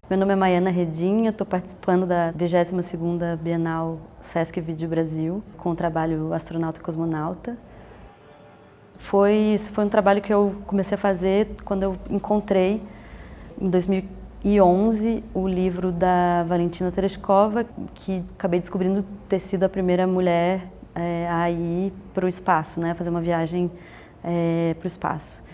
Meu nome é Maiana Redinha, estou participando da 22ª Bienal Sesc Vídeo Brasil, com o trabalho Astronauta e Cosmonauta. Esse foi um trabalho que eu comecei a fazer quando eu encontrei, em 2011, o livro da Valentina Tereshkova, que acabei descobrindo ter sido a primeira mulher a ir para o espaço, né, fazer uma viagem para o espaço.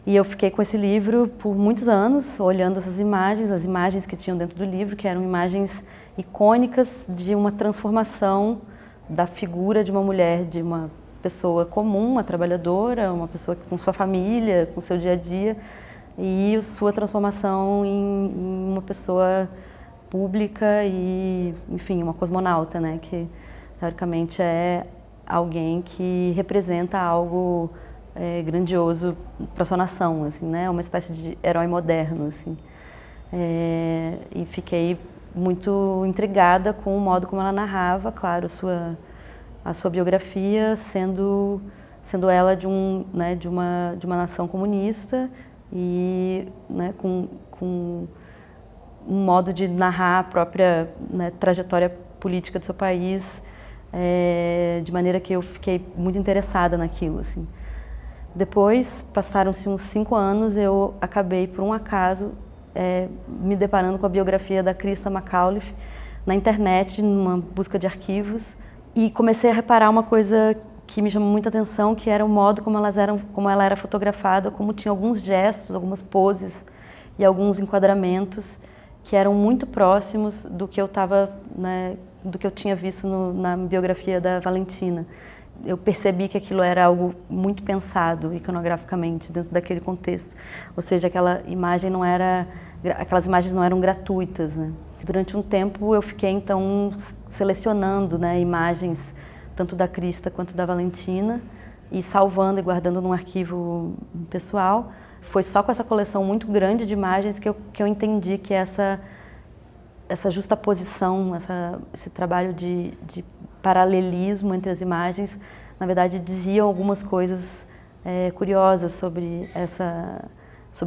E eu fiquei com esse livro por muitos anos, olhando essas imagens, as imagens que tinham dentro do livro, que eram imagens icônicas de uma transformação da figura de uma mulher, de uma pessoa comum, uma trabalhadora, uma pessoa com sua família, com seu dia a dia, e sua transformação em uma pessoa pública e, enfim, uma cosmonauta, né, que teoricamente é alguém que representa algo grandioso para sua nação, assim, né? Uma espécie de herói moderno, assim. E fiquei muito intrigada com o modo como ela narrava, claro, a sua biografia, sendo ela de uma nação comunista e, né, com um modo de narrar a própria, né, trajetória política do seu país, de maneira que eu fiquei muito interessada naquilo, assim. Depois, passaram-se uns 5 anos, eu acabei, por um acaso, me deparando com a biografia da Christa McAuliffe na internet, numa busca de arquivos, e comecei a reparar uma coisa que me chamou muita atenção, que era o modo como ela era fotografada, como tinha alguns gestos, algumas poses e alguns enquadramentos que eram muito próximos do que eu do que eu tinha visto na biografia da Valentina. Eu percebi que aquilo era algo muito pensado iconograficamente dentro daquele contexto, ou seja, aquelas imagens não eram gratuitas, né? Durante um tempo eu fiquei então selecionando, né, imagens tanto da Christa quanto da Valentina e salvando e guardando num arquivo pessoal. Foi só com essa coleção muito grande de imagens que eu entendi que essa justaposição, esse trabalho de paralelismo entre as imagens, na verdade, diziam algumas coisas curiosas sobre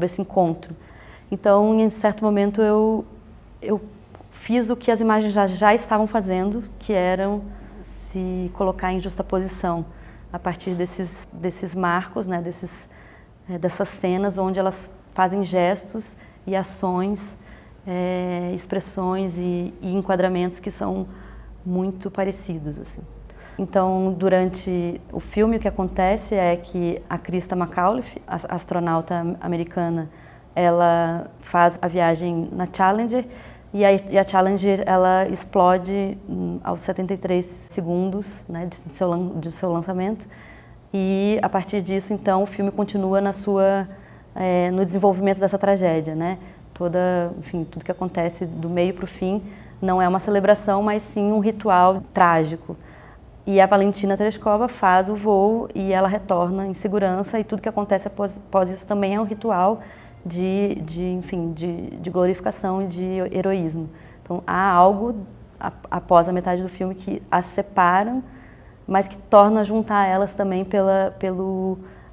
esse encontro. Então, em certo momento, eu fiz o que as imagens já estavam fazendo, que eram se colocar em justaposição a partir desses marcos, né, dessas cenas onde elas fazem gestos e ações, expressões e enquadramentos que são muito parecidos, assim. Então, durante o filme, o que acontece é que a Christa McAuliffe, a astronauta americana, ela faz a viagem na Challenger e a Challenger ela explode aos 73 segundos, né, de seu lançamento, e a partir disso, então, o filme continua no desenvolvimento dessa tragédia, né? Enfim, tudo que acontece do meio para o fim não é uma celebração, mas sim um ritual trágico. E a Valentina Tereshkova faz o voo e ela retorna em segurança, e tudo que acontece após isso também é um ritual de glorificação e de heroísmo. Então há algo após a metade do filme que as separam, mas que torna a juntar elas também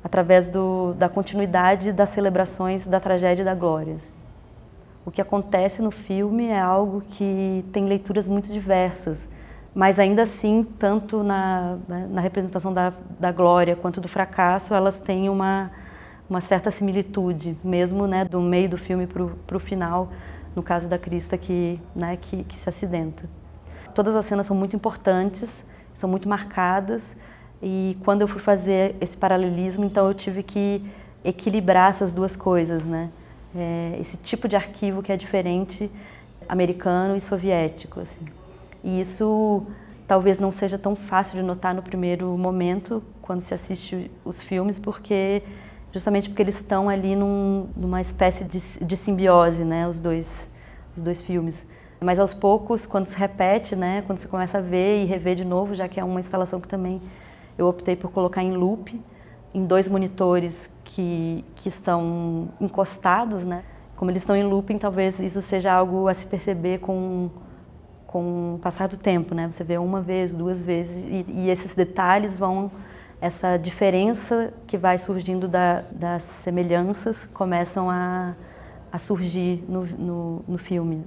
através da continuidade das celebrações da tragédia e da glória. O que acontece no filme é algo que tem leituras muito diversas, mas ainda assim, tanto na representação da glória quanto do fracasso, elas têm uma certa similitude, mesmo, né, do meio do filme para o final, no caso da Christa que se acidenta. Todas as cenas são muito importantes, são muito marcadas, e quando eu fui fazer esse paralelismo, então eu tive que equilibrar essas duas coisas, né? Esse tipo de arquivo que é diferente, americano e soviético, assim. E isso talvez não seja tão fácil de notar no primeiro momento, quando se assiste os filmes, justamente porque eles estão ali numa espécie de simbiose, né, os dois filmes. Mas aos poucos, quando se repete, né, quando você começa a ver e rever de novo, já que é uma instalação que também eu optei por colocar em loop, em 2 monitores que estão encostados, né? Como eles estão em looping, talvez isso seja algo a se perceber com o passar do tempo, né? Você vê uma vez, 2 vezes, e esses detalhes essa diferença que vai surgindo das semelhanças começam a surgir no filme.